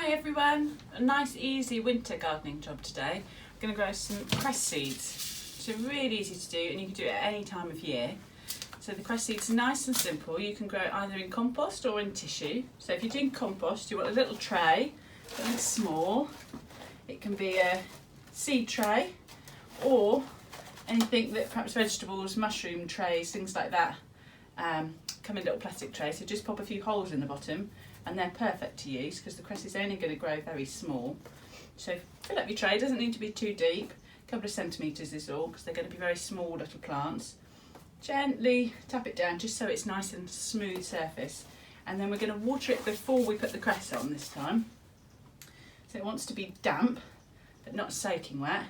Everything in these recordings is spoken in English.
Hi everyone, a nice easy winter gardening job today. I'm going to grow some cress seeds, which are really easy to do and you can do it at any time of year. So the cress seeds are nice and simple. You can grow it either in compost or in tissue. So if you're doing compost, you want a little tray, something small. It can be a seed tray or anything that perhaps vegetables, mushroom trays, things like that come in little plastic trays. So just pop a few holes in the bottom and they're perfect to use because the cress is only going to grow very small. So fill up your tray, it doesn't need to be too deep, a couple of centimetres is all because they're going to be very small little plants. Gently tap it down just so it's nice and smooth surface, and then we're going to water it before we put the cress on this time. So it wants to be damp but not soaking wet,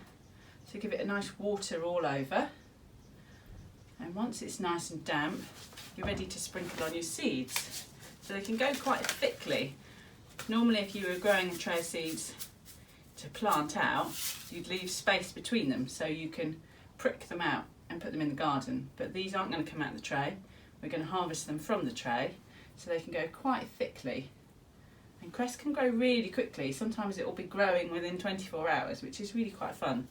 so give it a nice water all over, and once it's nice and damp you're ready to sprinkle on your seeds. So they can go quite thickly. Normally if you were growing a tray of seeds to plant out, you'd leave space between them so you can prick them out and put them in the garden. But these aren't going to come out of the tray. We're going to harvest them from the tray so they can go quite thickly. And cress can grow really quickly. Sometimes it will be growing within 24 hours, which is really quite fun.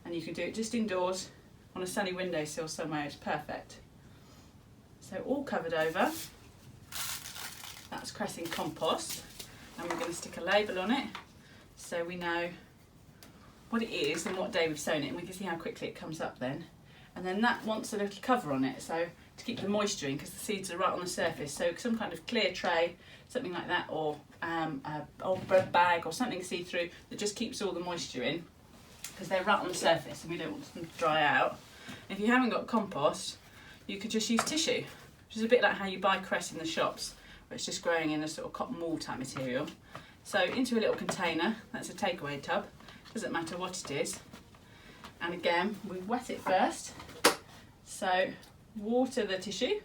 And you can do it just indoors on a sunny windowsill somewhere. It's perfect. So all covered over. That's cress in compost, and we're going to stick a label on it so we know what it is and what day we've sown it, and we can see how quickly it comes up then. And then that wants a little cover on it, so to keep the moisture in because the seeds are right on the surface, so some kind of clear tray, something like that, or an old bread bag or something see-through that just keeps all the moisture in because they're right on the surface and we don't want them to dry out. And if you haven't got compost, you could just use tissue, which is a bit like how you buy cress in the shops, where it's just growing in a sort of cotton wool type material. So into a little container, that's a takeaway tub, doesn't matter what it is. And again, we wet it first. So water the tissue,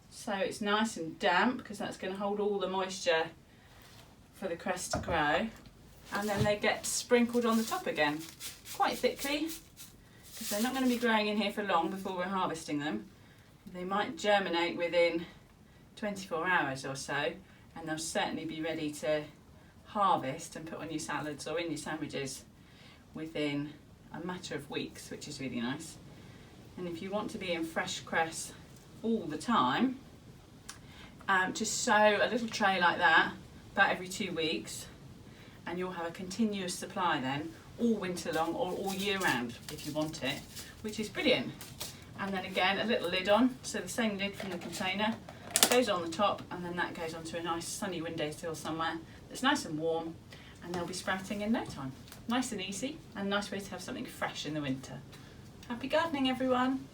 so it's nice and damp because that's going to hold all the moisture for the cress to grow. And then they get sprinkled on the top again, quite thickly, because they're not going to be growing in here for long before we're harvesting them. They might germinate within 24 hours or so, and they'll certainly be ready to harvest and put on your salads or in your sandwiches within a matter of weeks, which is really nice. And if you want to be in fresh cress all the time, just sow a little tray like that about every 2 weeks, and you'll have a continuous supply then all winter long or all year round if you want it, which is brilliant. And then again a little lid on, so the same lid from the container goes on the top, and then that goes onto a nice sunny windowsill somewhere that's nice and warm, and they'll be sprouting in no time. Nice and easy, and a nice way to have something fresh in the winter. Happy gardening everyone!